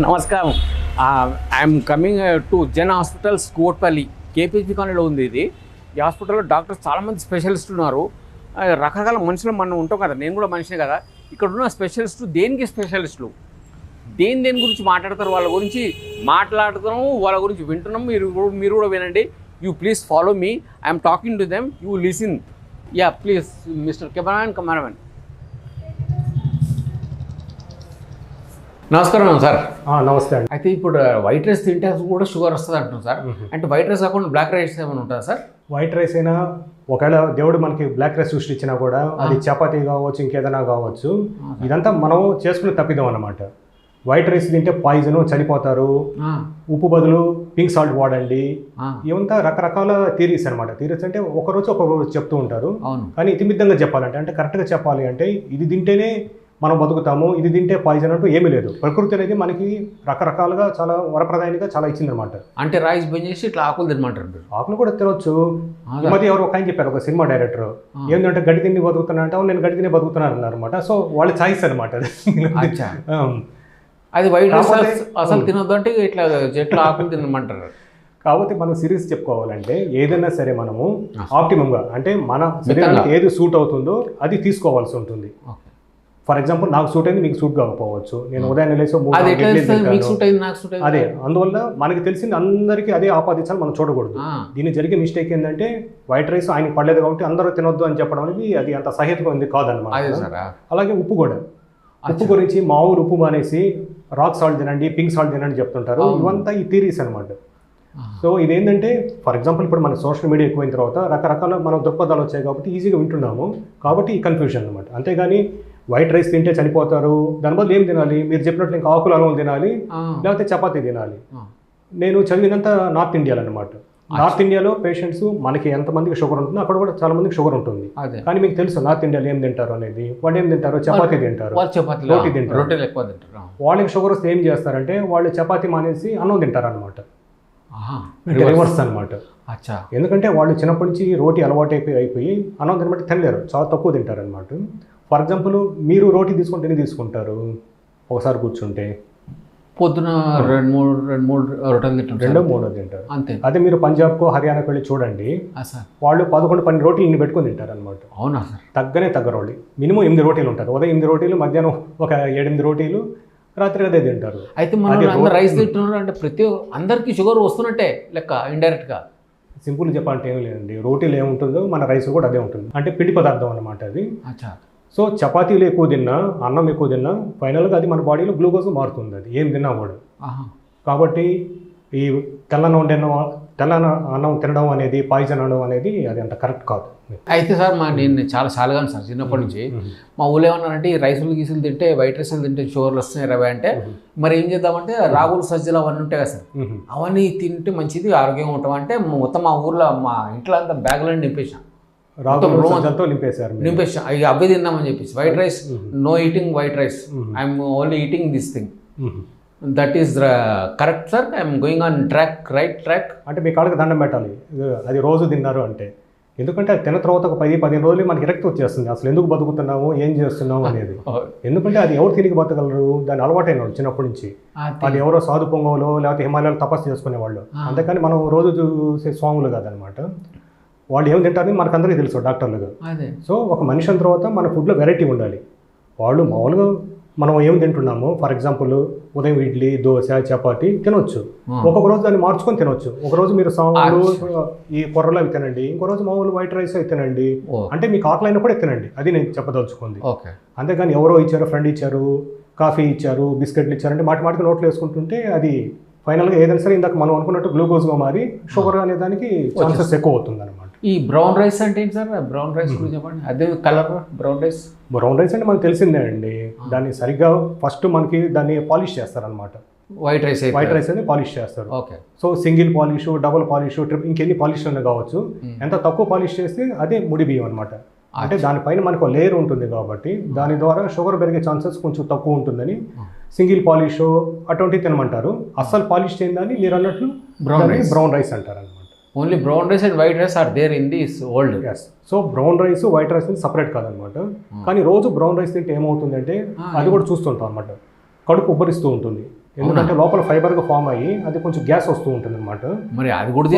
నమస్కారం. I'm coming to Jan hospitals Kotpalli KPG కాలనీలో ఉంది ఇది. ఈ హాస్పిటల్లో డాక్టర్స్ చాలామంది స్పెషలిస్ట్ ఉన్నారు. రకరకాల మనుషులు మనం ఉంటాం కదా, నేను కూడా మనిషినే కదా. ఇక్కడ ఉన్న స్పెషలిస్టులు దేనికి స్పెషలిస్టులు, దేని గురించి మాట్లాడతారు, వాళ్ళ గురించి మాట్లాడుతున్నాము, వాళ్ళ గురించి వింటున్నాము. మీరు కూడా వినండి. You please follow me. I'm talking to them, you listen. Yeah please mister cameraman. నమస్కారం సార్. నమస్తే అండి. అయితే ఇప్పుడు వైట్ రైస్ తింటే కూడా షుగర్ వస్తుంది అంటున్నారు సార్. అంటే వైట్ రైస్ కాకుండా బ్లాక్ రైస్ ఏమైనా ఉంటుందా సార్? వైట్ రైస్ అయినా ఒకవేళ దేవుడు మనకి బ్లాక్ రైస్ సృష్టించినా కూడా అది చపాతీ కావచ్చు, ఇంకేదైనా కావచ్చు, ఇదంతా మనం చేసుకుని తప్పిదాం అన్నమాట. వైట్ రైస్ తింటే పాయిజన్, చనిపోతారు, ఉప్పు బదులు పింక్ సాల్ట్ వాడండి, ఇవంతా రకరకాల థీరీస్ అనమాట. థీరీస్ అంటే ఒకరోజు చెప్తూ ఉంటారు. కానీ ఇతిమిద్దంగా చెప్పాలంటే, అంటే కరెక్ట్గా చెప్పాలి అంటే, ఇది తింటేనే మనం బతుకుతాము, ఇది తింటే పాయిజన్ అంటూ ఏమీ లేదు. ప్రకృతి అనేది మనకి రకరకాలుగా చాలా వరప్రదాయంగా చాలా ఇచ్చిందనమాట. అంటే రైస్ బంద్ చేసి ఇట్లా ఆకులు తినమంటారు. ఆకులు కూడా తినొచ్చు. ఈ మధ్య ఎవరు ఒక ఆయన చెప్పారు, ఒక సినిమా డైరెక్టర్, ఏంటంటే గడ్డి తిని బతుకుతున్నా అంటే, నేను గడ్డి తిని బతుకుతున్నాను అన్నారనమాట. సో వాళ్ళు చాయిస్ అనమాట. అది వైట్ రైస్ అసలు తినొద్దు అంటే ఇట్లా చెట్ల ఆకులు తినమంటారు. కాబట్టి మనం సిరీస్ చెప్పుకోవాలంటే ఏదైనా సరే మనము ఆప్టిమంగా, అంటే మన శరీరానికి ఏది సూట్ అవుతుందో అది తీసుకోవాల్సి ఉంటుంది. ఫర్ ఎగ్జాంపుల్ నాకు సూట్ అయింది, మీకు సూట్ కాకపోవచ్చు. నేను ఉదయాన్నే లేచి అదే, అందువల్ల మనకి తెలిసింది అందరికీ అదే ఆపాదించాలి, మనం చూడకూడదు. దీన్ని జరిగే మిస్టేక్ ఏంటంటే, వైట్ రైస్ ఆయనకి పడలేదు కాబట్టి అందరూ తినొద్దు అని చెప్పడం అనేది అది అంత సహేతుకమైంది కాదనమాట. అలాగే ఉప్పు కూడా, ఉప్పు గురించి మామూలు ఉప్పు మానేసి రాక్ సాల్ట్ తినండి, పింక్ సాల్ట్ తినండి చెప్తుంటారు. ఇవంతా ఈ థీరీస్ అనమాట. సో ఇదేంటంటే, ఫర్ ఎగ్జాంపుల్ ఇప్పుడు మన సోషల్ మీడియా ఎక్కువైన తర్వాత రకరకాల మనం దృక్పథాలు వచ్చాయి కాబట్టి ఈజీగా వింటున్నాము. కాబట్టి ఈ కన్ఫ్యూజన్ అనమాట. అంతేగాని వైట్ రైస్ తింటే చనిపోతారు, దాని బదులు ఏం తినాలి, మీరు చెప్పినట్లు ఇంకా ఆకులు అలవం తినాలి, లేకపోతే చపాతీ తినాలి. నేను చదివినంత నార్త్ ఇండియాలో అనమాట. నార్త్ ఇండియాలో పేషెంట్స్ మనకి ఎంతమందికి షుగర్ ఉంటుంది, అక్కడ కూడా చాలా మందికి షుగర్ ఉంటుంది. కానీ మీకు తెలుసు నార్త్ ఇండియాలో ఏం తింటారు అనేది. వాళ్ళు ఏం తింటారు, చపాతీ తింటారు, రోటీ తింటారు. వాళ్ళకి షుగర్ వస్తే ఏం చేస్తారంటే, వాళ్ళు చపాతీ మానేసి అన్నం తింటారు అనమాట. రివర్స్ అనమాట. ఎందుకంటే వాళ్ళు చిన్నప్పటి నుంచి రోటీ అలవాటు అయిపోయి అన్నం తినబట్టి తినలేరు, చాలా తక్కువ తింటారు అనమాట. ఫర్ ఎగ్జాంపుల్ మీరు రోటీ తీసుకుంటే ఎన్ని తీసుకుంటారు ఒకసారి కూర్చుంటే? పొద్దున రెండు మూడు రొట్టెలు తింటారు, 2-3 తింటారు అంతే. అదే మీరు పంజాబ్కో హర్యానాకు వెళ్ళి చూడండి, వాళ్ళు 11-12 రోటీలు ఇన్ని పెట్టుకొని తింటారు అనమాట. అవునా సార్? తగ్గరోళ్ళు మినిమం 8 రోటీలు ఉంటారు. ఉదయం 8 రోటీలు, మధ్యాహ్నం ఒక 7-8 రోటీలు, రాత్రి అదే తింటారు. అయితే మనం రైస్ తింటున్నారు అంటే ప్రతి అందరికీ షుగర్ వస్తున్నట్టే లెక్క, ఇండైరెక్ట్గా. సింపుల్ చెప్పాలంటే ఏం లేదండి, రోటీలు ఏముంటుందో మన రైస్ కూడా అదే ఉంటుంది. అంటే పిండి పదార్థం అనమాట అది. సో చపాతీలు ఎక్కువ తిన్నా, అన్నం ఎక్కువ తిన్నా, ఫైనల్గా అది మన బాడీలో గ్లూకోజ్ మారుతుంది, అది ఏం తిన్నా కూడా. కాబట్టి ఈ తెల్ల అన్నం తినడం అనేది, పాయిజన్ అనడం అనేది అది అంత కరెక్ట్ కాదు. అయితే సార్ నేను చాలాగా సార్ చిన్నప్పటి నుంచి మా ఊళ్ళో ఏమన్నారంటే, ఈ రైసులు గీసులు తింటే, వైట్ రైసులు తింటే షుగర్లు వస్తున్నాయి రవే అంటే, మరి ఏం చేద్దామంటే రాగులు సజ్జలు అవన్నీ ఉంటాయి కదా సార్, అవన్నీ తింటే మంచిది, ఆరోగ్యంగా ఉంటాం అంటే మొత్తం మా ఊర్లో మా ఇంట్లో అంతా బ్యాగులని నింపేసాం, నింపేసాం. అవి అవే తిందామని చెప్పేసి. White rice, no eating white rice, I'm only eating this thing. That is correct sir? I'm going on right track. అంటే మీ కాళ్ళకి దండం పెట్టాలి అది రోజు తిన్నారు అంటే. ఎందుకంటే అది తిన్న తర్వాత ఒక 10-15 రోజులు మనకి విరక్తి వచ్చేస్తుంది, అసలు ఎందుకు బతుకుతున్నాము, ఏం చేస్తున్నాము అనేది. ఎందుకంటే అది ఎవరు తిరిగి బతకగలరు, దాని అలవాటైన వాళ్ళు చిన్నప్పటి నుంచి. అది ఎవరో సాధు పొంగవులో లేకపోతే హిమాలయాలు తపస్సు చేసుకునేవాళ్ళు, అంతేకాని మనం రోజు చూసే స్వాములు కాదనమాట. వాళ్ళు ఏం తింటారని మనకందరికీ తెలుసు డాక్టర్లుగా. సో ఒక మనిషి అయిన తర్వాత మన ఫుడ్లో వెరైటీ ఉండాలి. వాళ్ళు మామూలుగా మనం ఏం తింటున్నాము, ఫర్ ఎగ్జాంపుల్ ఉదయం ఇడ్లీ, దోశ, చపాతి తినొచ్చు, ఒక్కొక్క రోజు దాన్ని మార్చుకొని తినొచ్చు. ఒకరోజు మీరు సాంబారు, ఈ కొర్రలు అవి తినండి, ఇంకో రోజు మామూలు వైట్ రైస్ అవి తినండి. అంటే మీకు ఆకలి అయినప్పుడే తినండి, అది నేను చెప్పదలుచుకుంది. అంతేగాని ఎవరో ఇచ్చారు, ఫ్రెండ్ ఇచ్చారు, కాఫీ ఇచ్చారు, బిస్కెట్లు ఇచ్చారంటే మాటికి నోట్లు వేసుకుంటుంటే అది ఫైనల్గా ఏదైనా సరే ఇందాక మనం అనుకున్నట్టు గ్లూకోజ్గా మారి షుగర్ అనే దానికి ఛాన్సెస్ ఎక్కువ అవుతుంది అనమాట. ఈ బ్రౌన్ రైస్ అంటే ఏంటి సార్? బ్రౌన్ రైస్ గురించి చెప్పండి. అదే కలర్ బ్రౌన్ రైస్ అంటే మనకు తెలిసిందే అండి. దాన్ని సరిగ్గా ఫస్ట్ మనకి దాన్ని పాలిష్ చేస్తారనమాట. వైట్ రైస్ అనేది పాలిష్ చేస్తారు. So single polish, double polish, triple, ఇంకెన్ని పాలిష్ అన్న కావచ్చు. ఎంత తక్కువ పాలిష్ చేస్తే అదే ముడి బియ్యం అనమాట. అంటే దానిపైన మనకు లేయర్ ఉంటుంది కాబట్టి దాని ద్వారా షుగర్ పెరిగే ఛాన్సెస్ కొంచెం తక్కువ ఉంటుందని సింగిల్ పాలిష్ అటువంటివి తినమంటారు. అస్సలు పాలిష్ చేయందని మీరు అన్నట్లు బ్రౌన్ రైస్ అంటారు అనమాట. Only brown rice and white rice are there in this world. So brown rice, white rice separate కాదనమాట. కానీ రోజు బ్రౌన్ రైస్ తింటే ఏమవుతుందంటే, అది కూడా చూస్తుంటాం అనమాట, కడుపు ఉబ్బరిస్తూ ఉంటుంది. ఎందుకంటే లోపల ఫైబర్గా ఫామ్ అయ్యి అది కొంచెం గ్యాస్ వస్తూ ఉంటుంది అనమాట. మరి అది కూడా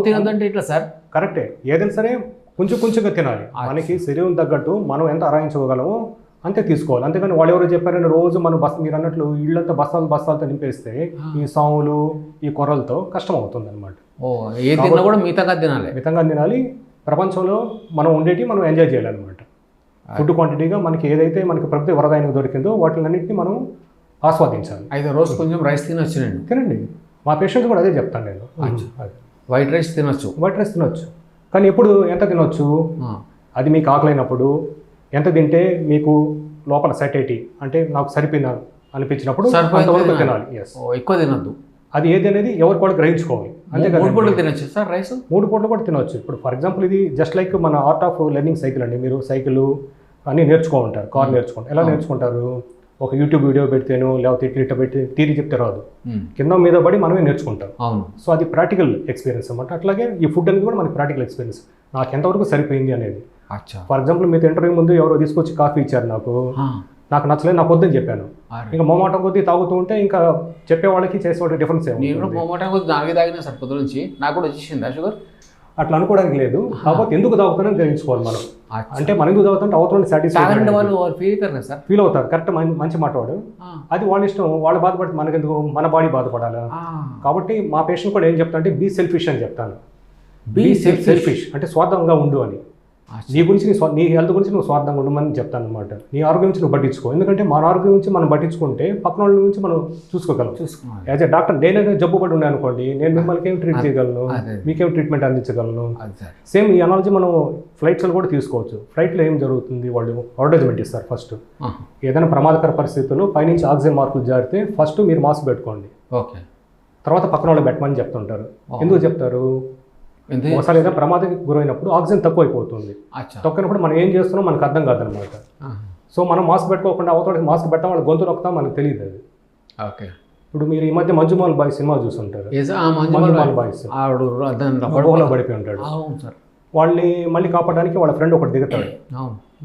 తినదంటే ఇట్లా సార్? కరెక్టే, ఏదైనా సరే కొంచెం కొంచెంగా తినాలి. మనకి శరీరం తగ్గట్టు మనం ఎంత ఆరాయించగలమో అంతే తీసుకోవాలి. అంతేగాని వాళ్ళు ఎవరో చెప్పారని రోజు మనం మీరు అన్నట్లు ఇళ్ళంతా బస్తాలతో నింపేస్తే ఈ సాములు ఈ కొర్రలతో కష్టం అవుతుంది అనమాట. ఏ తిన్నా కూడా మితంగా తినాలి. ప్రపంచంలో మనం ఉండేటి మనం ఎంజాయ్ చేయాలన్నమాట. ఫుడ్ క్వాంటిటీగా మనకి ఏదైతే మనకి ప్రకృతి వరదాయినికి దొరికిందో వాటిలన్నింటినీ మనం ఆస్వాదించాలి. అయితే రోజు కొంచెం రైస్ తినండి. మా పేషెంట్స్ కూడా అదే చెప్తాను నేను. వైట్ రైస్ తినొచ్చు, కానీ ఎప్పుడు ఎంత తినొచ్చు? అది మీకు ఆకలైనప్పుడు ఎంత తింటే మీకు లోపల సటైటీ అంటే నాకు సరిపోయినా అనిపించినప్పుడు అంతవరకు తినాలి. ఎక్కువ తినద్దు. అది ఏది అనేది ఎవరికి కూడా గ్రహించుకోవాలి. అంతేకాదు 3 పూటలు తినొచ్చు సార్ రైస్? 3 పూటలు కూడా తినవచ్చు. ఇప్పుడు ఫర్ ఎగ్జాంపుల్ ఇది జస్ట్ లైక్ మన ఆర్ట్ ఆఫ్ లెర్నింగ్ సైకిల్ అండి. మీరు సైకిల్ అన్నీ నేర్చుకో ఉంటారు, కార్ నేర్చుకుంటారు. ఎలా నేర్చుకుంటారు? ఒక యూట్యూబ్ వీడియో పెడితేనో లేకపోతే ఇట్లా పెట్టి తీరి చెప్తే రాదు, కింద మీద పడి మనమే నేర్చుకుంటాం. సో అది ప్రాక్టికల్ ఎక్స్పీరియన్స్ అనమాట. అట్లాగే ఈ ఫుడ్ అనేది కూడా మనకి ప్రాక్టికల్ ఎక్స్పీరియన్స్. నాకు ఎంతవరకు సరిపోయింది అనేది. ఫర్ ఎగ్జాంపుల్ మీతో ఇంటర్వ్యూ ముందు ఎవరో తీసుకొచ్చి కాఫీ ఇచ్చారు, నాకు నచ్చలేదు, నాకు వద్దని చెప్పాను. ఇంకా మొమాటం కొద్దీ తాగుతూ ఉంటే ఇంకా చెప్పేవాళ్ళకి చేసేవాళ్ళకి డిఫరెన్స్ మొమాటం కొద్ది నాలుగే తాగినా సార్ పొద్దు నుంచి, నాకు కూడా వచ్చేసిందా షుగర్? అట్లా అనుకోవడానికి లేదు. కాకపోతే ఎందుకు తాగుతానని గ్రహించుకోవాలి మనం. అంటే మనం ఎందుకు తాగుతుంటే అవతల సాటిస్ఫై వాళ్ళు ఫీల్ అవుతారు. కరెక్ట్, మంచి మాట వాడు. అది వాళ్ళ ఇష్టం, వాళ్ళు బాధపడితే మనకెందుకు, మన బాడీ బాధపడాలా? కాబట్టి మా పేషెంట్ కూడా ఏం చెప్తా అంటే బీ సెల్ఫిష్ అని చెప్తాను. బీ సెల్ఫిష్ అంటే స్వార్థంగా ఉండు అని. నీ గురించి నీ హెల్త్ గురించి నువ్వు స్వార్థంగా ఉండమని చెప్తాను అనమాట. నీ ఆరోగ్యం నుంచి నువ్వు పట్టించుకో. ఎందుకంటే మన ఆరోగ్యం నుంచి మనం పట్టించుకుంటే పక్కన వాళ్ళ నుంచి మనం చూసుకోగలం. యాజ్ ఎ డాక్టర్ నేనే జబ్బు పడి ఉన్నాను అనుకోండి, నేను మిమ్మల్ని ఏం ట్రీట్ చేయగలను, మీకేం ట్రీట్మెంట్ అందించగలను. సేమ్ ఈ అనాలజీ మనం ఫ్లైట్స్లో కూడా తీసుకోవచ్చు. ఫ్లైట్లో ఏం జరుగుతుంది, వాళ్ళు అడ్వర్టైజ్మెంట్ ఇస్తారు. ఫస్ట్ ఏదైనా ప్రమాదకర పరిస్థితుల్లో పైనుంచి ఆక్సిజన్ మార్కులు జారితే ఫస్ట్ మీరు మాస్క్ పెట్టుకోండి, తర్వాత పక్కన వాళ్ళు పెట్టమని చెప్తుంటారు. ఎందుకు చెప్తారు? ఒకసారి ఏదైనా ప్రమాదానికి గురైనప్పుడు ఆక్సిజన్ తక్కువ అయిపోతుంది. తక్కువైనప్పుడు మనం ఏం చేస్తున్నాం మనకు అర్థం కాదనమాట. సో మనం మాస్క్ పెట్టుకోకుండా అవతలకి మాస్క్ పెట్టడం వాళ్ళ గొంతు నొక్కుతాం మనకు తెలియదు అది. ఇప్పుడు మీరు ఈ మధ్య మంజుమాల్ బాయ్స్ సినిమా చూస్తుంటారు. మంజుమాల్ బాయ్స్ అపోహలో పడిపోయి ఉంటాడు. వాళ్ళని మళ్ళీ కాపాడడానికి వాళ్ళ ఫ్రెండ్ ఒకటి దిగుతాడు.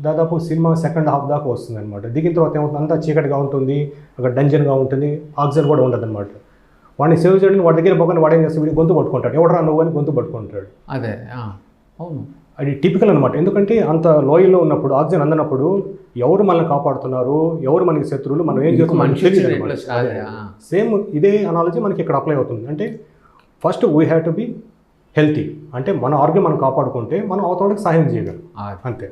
దాదాపు సినిమా సెకండ్ హాఫ్ దాకా వస్తుంది అనమాట. దిగిన తర్వాత ఏమవుతుంది, అంతా చీకటిగా ఉంటుంది, అక్కడ డంజన్గా ఉంటుంది, ఆక్సిజన్ కూడా ఉండదు అనమాట. వాడిని సేవ్ చేయడానికి వాడి దగ్గర పోకుండా వాడు ఏం చేస్తే వీడి గొంతు పట్టుకుంటాడు, ఎవడరా నువ్వు అని గొంతు పట్టుకుంటాడు. అదే అవును, అది టిపికల్ అనమాట. ఎందుకంటే అంత లోయలో ఉన్నప్పుడు ఆక్సిజన్ అందనప్పుడు ఎవరు మనల్ని కాపాడుతున్నారు, ఎవరు మనకి శత్రువులు, మనం ఏం చేస్తున్నాం. సేమ్ ఇదే అనాలజీ మనకి ఇక్కడ అప్లై అవుతుంది. అంటే first we have to be healthy. అంటే మన ఆరోగ్యం మనం కాపాడుకుంటే మనం అవతలకి సహాయం చేయగలం, అంతే.